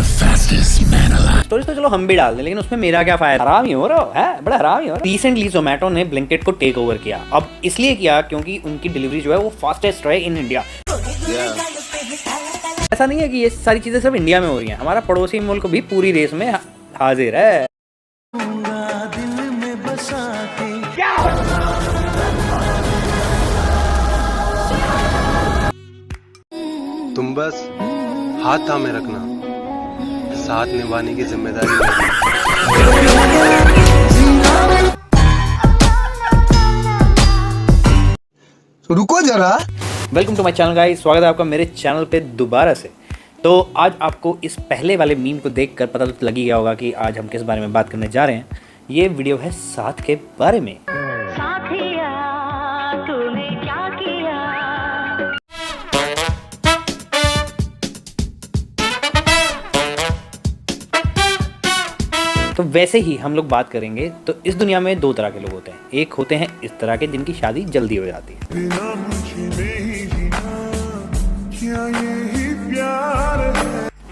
Stories तो चलो हम भी डाल दें, लेकिन उसमें मेरा क्या फायदा। हरामी हो रहा है, बड़ा हरामी हो रहा। रिसेंटली जोमेटो ने ब्लिंकिट को टेक ओवर किया। अब इसलिए किया क्योंकि उनकी डिलीवरी जो है वो फास्टेस्ट है इन इंडिया। ऐसा नहीं है कि ये सारी चीजें सिर्फ इंडिया में हो रही हैं, हमारा पड़ोसी मुल्क भी पूरी रेस में हाजिर है। तुम बस हाथ थामे रखना, साथ निभाने की जिम्मेदारी मेरी। रुको जरा। Welcome to my channel guys, स्वागत है आपका मेरे चैनल पे दोबारा से। तो आज आपको इस पहले वाले मीम को देखकर पता तो लग ही गया होगा कि आज हम किस बारे में बात करने जा रहे हैं। ये वीडियो है साथ के बारे में। साथिया तूने क्या किया। तो वैसे ही हम लोग बात करेंगे तो इस दुनिया में दो तरह के लोग होते हैं। एक होते हैं इस तरह के जिनकी शादी जल्दी हो जाती है,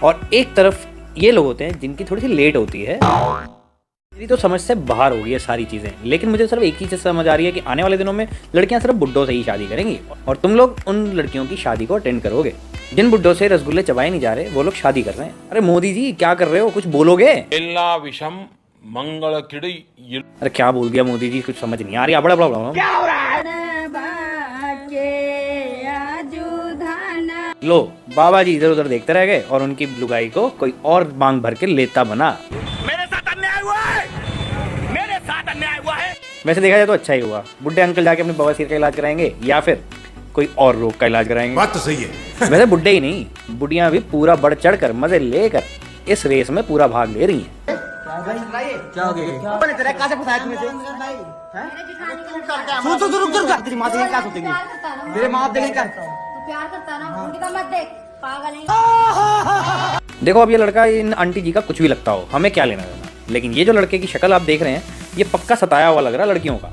और एक तरफ ये लोग होते हैं जिनकी थोड़ी सी लेट होती है। मेरी तो समझ से बाहर हो गई है सारी चीजें, लेकिन मुझे सिर्फ एक ही चीज समझ आ रही है कि आने वाले दिनों में लड़कियां सिर्फ बुड्ढों से ही शादी करेंगी, और तुम लोग उन लड़कियों की शादी को अटेंड करोगे जिन बुड्ढों से रसगुल्ले चबाए नहीं जा रहे, वो लोग शादी कर रहे हैं। अरे मोदी जी क्या कर रहे हो, कुछ बोलोगे? विषम मंगल किड़ी। अरे क्या बोल दिया मोदी जी, कुछ समझ नहीं आ रही। बड़ा बड़ा क्या हो रहा है? लो बाबा जी इधर उधर देखते रह गए और उनकी लुगाई को कोई और मांग भर के लेता बना। मेरे साथ अन्याय हुआ है, मेरे साथ अन्याय हुआ है। वैसे देखा जाए तो अच्छा ही हुआ, बुड्ढे अंकल जाके अपने बवासीर का इलाज कराएंगे या फिर कोई और रोग का इलाज कराएंगे। बात तो सही है। वैसे बुड्ढे ही नहीं, बुढ़ियां भी पूरा बढ़ चढ़ कर मजे लेकर इस रेस में पूरा भाग ले रही हैं। क्या हो गया? तेरा कहाँ से फंसाया तुमने से? तेरे माँ बाप देखेंगे क्या? प्यार करता ना, उनकी तो मत देख, पागल है। देखो अब ये लड़का इन आंटी जी का कुछ भी लगता हो, हमें क्या लेना देना, लेकिन ये जो लड़के की शक्ल आप देख रहे हैं ये पक्का सताया हुआ लग रहा है लड़कियों का।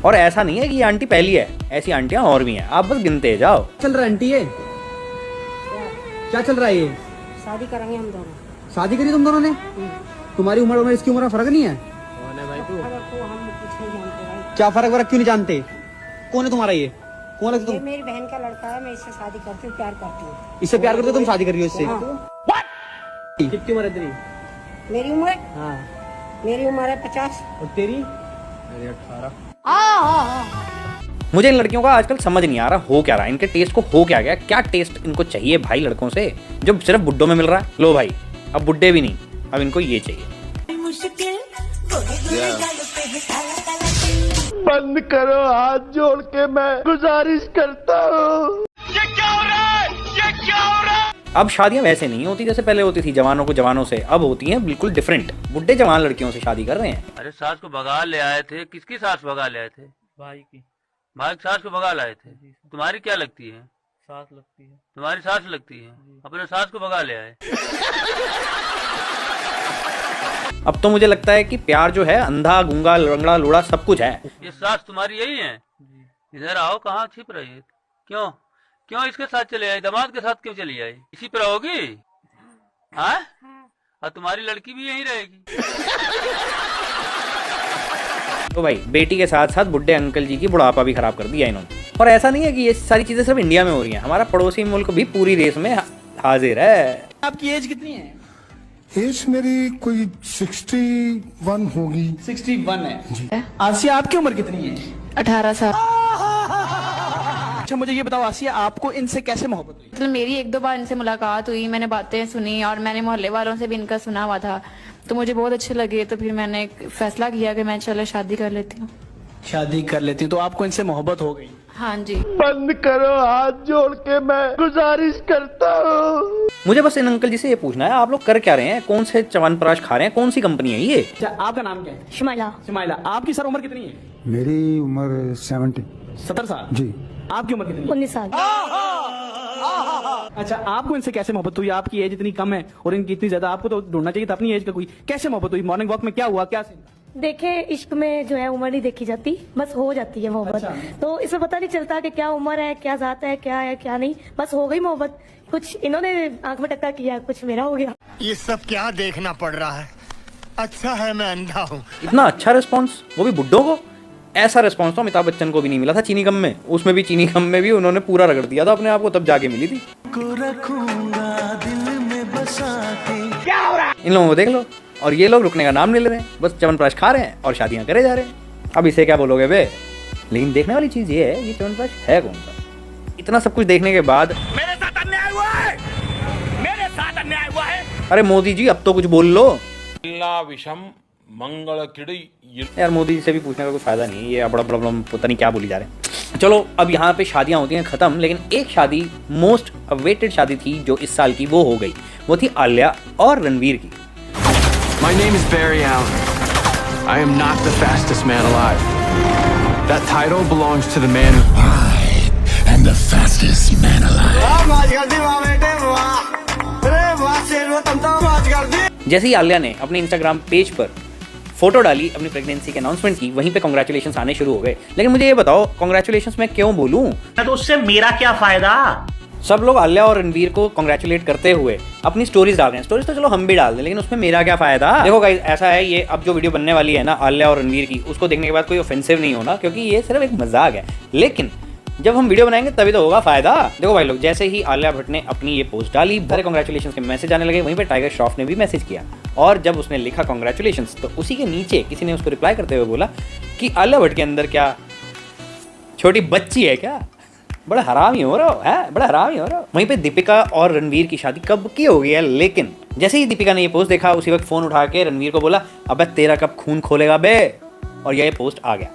और ऐसा नहीं है कि ये आंटी पहली है, ऐसी आंटियां और भी हैं, आप बस गिनते जाओ। चल रहा है आंटी ये? क्या चल रहा है ये? शादी करेंगे हम दोनों। शादी करी तुम दोनों ने? तुम्हारी उम्र और इसकी उम्र में फर्क नहीं है? हम कुछ नहीं जानते भाई। क्या फर्क वरक क्यों नहीं जानते? कौन है तुम्हारा ये? कौन है ये तुम? मेरी बहन का लड़का है, मैं इससे शादी करती हूँ, प्यार करती हूँ। इससे प्यार करते हो तुम, शादी कर रही हो इससे? हाँ। कितनी उम्र है तेरी? मेरी उम्र हाँ। मेरी उम्र है 50। और तेरी? अरे 18। मुझे इन लड़कियों का आजकल समझ नहीं आ रहा हो क्या रहा है, इनके टेस्ट को हो क्या गया, क्या टेस्ट इनको चाहिए भाई लड़कों से जो सिर्फ बुड्ढों में मिल रहा है। लो भाई अब बुड्ढे भी नहीं, अब इनको ये चाहिए। बंद करो, हाथ जोड़ के मैं गुजारिश करता हूँ। ये क्या हो रहा है, ये क्या हो रहा है? अब शादियां वैसे नहीं होती जैसे पहले होती थी जवानों को जवानों से, अब होती हैं बिल्कुल डिफरेंट। बुड्ढे जवान लड़कियों से शादी कर रहे हैं। अरे सास को भगा ले आए थे। किसकी सास भगा ले आए थे? भाई की सास को भगा लाए थे। तुम्हारी क्या लगती है? सास लगती है। तुम्हारी सास लगती है, अपने सास को भगा ले आए। अब तो मुझे लगता है कि प्यार जो है अंधा गूंगा लंगड़ा लूड़ा सब कुछ है। ये सास तुम्हारी यही है? इधर आओ, कहाँ छिप रही है? क्यों क्यों इसके साथ चले आए? दामाद के साथ क्यों चली आई? इसी पर रहोगी? हाँ, और तुम्हारी लड़की भी यही रहेगी। तो भाई बेटी के साथ साथ बुड्ढे अंकल जी की बुढ़ापा भी खराब कर दिया इन्होंने। और ऐसा नहीं है कि ये सारी चीजें सिर्फ इंडिया में हो रही हैं, हमारा पड़ोसी मुल्क भी पूरी रेस में हाजिर है। आपकी एज कितनी है? एज मेरी कोई 61 होगी। 61 है। आसिया आपकी उम्र कितनी है? 18 साल। अच्छा मुझे ये बताओ आसिया, आपको इनसे कैसे मोहब्बत हुई? मतलब मेरी एक दो बार इनसे मुलाकात हुई, मैंने बातें सुनी और मैंने मोहल्ले वालों से भी इनका सुना हुआ था, तो मुझे बहुत अच्छे लगे। तो फिर मैंने एक फैसला किया कि मैं चलो शादी कर लेती हूँ। शादी कर लेती हूँ, तो आपको इनसे मोहब्बत हो गई? हाँ जी। बंद करो, हाथ जोड़ के मैं गुजारिश करता हूँ। मुझे बस इन अंकल जी से ये पूछना है, आप लोग कर क्या रहे हैं, कौन से च्यवनप्राश खा रहे हैं, कौन सी कंपनी है ये? अच्छा आपका नाम क्या है? शिमाइला। शिमाइला। आपकी सर उम्र कितनी है? मेरी उम्र 70। 70 साल जी। आपकी उम्र कितनी है? 19 साल। अच्छा आपको इनसे कैसे मोहब्बत हुई? आपकी एज इतनी कम है और इनकी इतनी ज्यादा, आपको तो ढूंढना चाहिए था अपनी एज का कोई। कैसे मोहब्बत हुई? मॉर्निंग वॉक में क्या हुआ, क्या सीन? देखे इश्क में जो है उम्र नहीं देखी जाती, बस हो जाती है मोहब्बत। अच्छा। तो इसमें पता नहीं चलता कि क्या उम्र है, क्या जात है क्या नहीं, बस हो गई मोहब्बत। कुछ इन्होंने आंख में टक्कर किया, कुछ मेरा हो गया। ये सब क्या देखना पड़ रहा है? अच्छा है मैं अंधा हूँ। इतना अच्छा रिस्पॉन्स, वो भी बुड्ढों को। ऐसा रिस्पॉन्स तो अमिताभ बच्चन को भी नहीं मिला था चीनी गम में। उसमें भी चीनी गम में भी उन्होंने पूरा रगड़ दिया था अपने आप को, तब जाके मिली थी। क्या हो रहा है? इन लोगों को देख लो, और ये लोग रुकने का नाम नहीं ले रहे हैं, बस च्यवनप्राश खा रहे हैं और शादियां करे जा रहे हैं। अब इसे क्या बोलोगे बे? लेकिन देखने वाली चीज ये है, ये च्यवनप्राश है कौन सा? इतना सब कुछ देखने के बाद मेरे साथ अन्याय हुआ है, मेरे साथ अन्याय हुआ है। अरे मोदी जी अब तो कुछ बोल लो विषम मंगल किड़ी। यार। मोदी जी से भी पूछने का कोई फायदा नहीं है, ये बड़ा प्रॉब्लम पता नहीं क्या बोली जा रहे हैं। चलो अब यहाँ पे शादियां होती हैं खत्म, लेकिन एक शादी मोस्ट अवेटेड शादी थी जो इस साल की, वो हो गई। वो थी आलिया और रणवीर की। My name is Barry Allen. I am not the fastest man alive. That title belongs to the man. I am the fastest man alive. जैसे ही आलिया ने अपने इंस्टाग्राम पेज पर फोटो डाली अपनी प्रेगनेंसी के अनाउंसमेंट की, वहीं पे कांग्रेचुलेशंस आने शुरू हो गए। लेकिन मुझे ये बताओ, कांग्रेचुलेशंस मैं क्यों बोलूं? तो उससे मेरा क्या फायदा? सब लोग आलिया और रणवीर को कांग्रेचुलेट करते हुए अपनी स्टोरीज डाल रहे हैं। स्टोरीज तो चलो हम भी डाल दें, लेकिन उसमें मेरा क्या फायदा? देखो गाइस, ऐसा है, ये अब जो वीडियो बनने वाली है ना आलिया और रणवीर की, उसको देखने के बाद कोई ऑफेंसिव नहीं होना, क्योंकि ये सिर्फ एक मजाक है। लेकिन जब हम वीडियो बनाएंगे तभी तो होगा फायदा। देखो भाई लोग, जैसे ही आलिया भट्ट ने अपनी ये पोस्ट डाली, सारे कांग्रेचुलेशंस के मैसेज आने लगे। वहीं पे टाइगर श्रॉफ ने भी मैसेज किया, और जब उसने लिखा कांग्रेचुलेशंस, तो उसी के नीचे किसी ने उसको रिप्लाई करते हुए बोला कि आलिया भट्ट के अंदर क्या छोटी बच्ची है क्या? बड़ा हरामी हो रहा हो है, बड़ा हरामी हो रहा हो। वहीं पे दीपिका और रणवीर की शादी कब की हो गई है, लेकिन जैसे ही दीपिका ने ये पोस्ट देखा, उसी वक्त फोन उठा के रणवीर को बोला, अबे तेरा कब खून खोलेगा बे? और ये पोस्ट आ गया।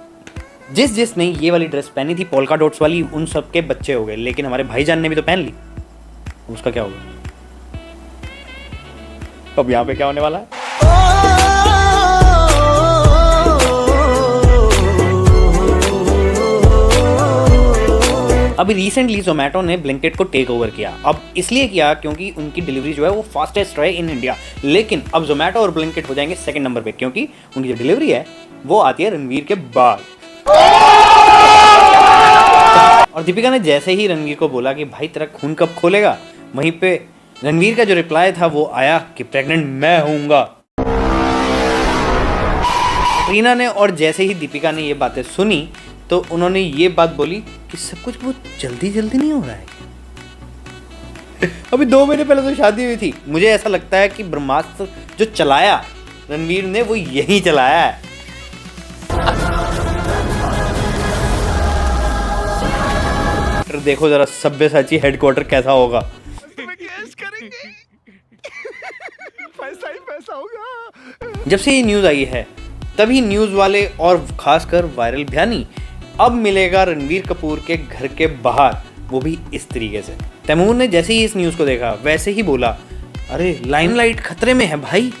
जिसने ये वाली ड्रेस पहनी थी पोल्का डॉट्स वाली, उन सब के बच्चे हो गए, लेकिन हमारे भाईजान ने भी तो पहन ली, उसका क्या होगा? अब यहाँ पे क्या होने वाला है? अभी रिसेंटली जोमेटो ने ब्लिंकिट को टेक ओवर किया। अब इसलिए किया क्योंकि उनकी डिलीवरी जो है वो फास्टेस्ट रहे इन इंडिया। लेकिन अब जोमेटो और ब्लिंकिट हो जाएंगे सेकंड नंबर पे, क्योंकि उनकी जो डिलीवरी है वो आती है रणवीर के बाद। और दीपिका ने जैसे ही रणवीर को बोला कि भाई तेरा खून कब खोलेगा, वहीं पे रणवीर का जो रिप्लाई था वो आया कि प्रेग्नेंट मैं होऊंगा। करीना ने और जैसे ही दीपिका ने ये बातें सुनी, तो उन्होंने ये बात बोली कि सब कुछ बहुत जल्दी जल्दी नहीं हो रहा है। अभी 2 महीने पहले तो शादी हुई थी। मुझे ऐसा लगता है कि ब्रह्मास्त्र जो चलाया रणवीर ने, वो यही चलाया है। देखो जरा सब्यसाची हेडक्वार्टर कैसा होगा। पैसा ही पैसा होगा। जब से ये न्यूज आई है, तभी न्यूज वाले और खासकर वायरल भयानी अब मिलेगा रणवीर कपूर के घर के बाहर, वो भी इस तरीके से। तैमूर ने जैसे ही इस न्यूज़ को देखा, वैसे ही बोला, अरे लाइमलाइट खतरे में है भाई।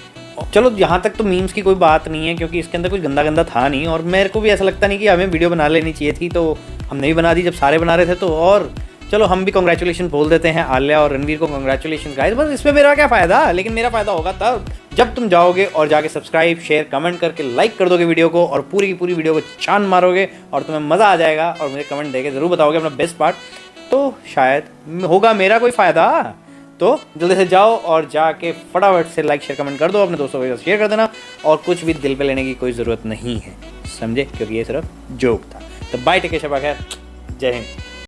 चलो यहाँ तक तो मीम्स की कोई बात नहीं है, क्योंकि इसके अंदर कुछ गंदा गंदा था नहीं, और मेरे को भी ऐसा लगता नहीं कि हमें वीडियो बना लेनी चाहिए थी, तो हमने भी बना दी जब सारे बना रहे थे। तो और चलो हम भी कॉन्ग्रेचुलेशन बोल देते हैं आलिया और रणवीर को, कॉन्ग्रेचुलेशन गाइस। बस इसमें मेरा क्या फ़ायदा? लेकिन मेरा फ़ायदा होगा तब जब तुम जाओगे और जाके सब्सक्राइब, शेयर, कमेंट करके लाइक कर दोगे वीडियो को, और पूरी की पूरी वीडियो को चांद मारोगे, और तुम्हें मज़ा आ जाएगा, और मुझे कमेंट देके ज़रूर बताओगे अपना बेस्ट पार्ट, तो शायद होगा मेरा कोई फ़ायदा। तो जल्दी से जाओ और जाके फटाफट से लाइक, शेयर, कमेंट कर दो, अपने दोस्तों के साथ शेयर कर देना, और कुछ भी दिल पे लेने की कोई ज़रूरत नहीं है, समझे? क्योंकि ये सिर्फ जोक था। तो बाय, टेक केयर, शबा खैर, जय हिंद।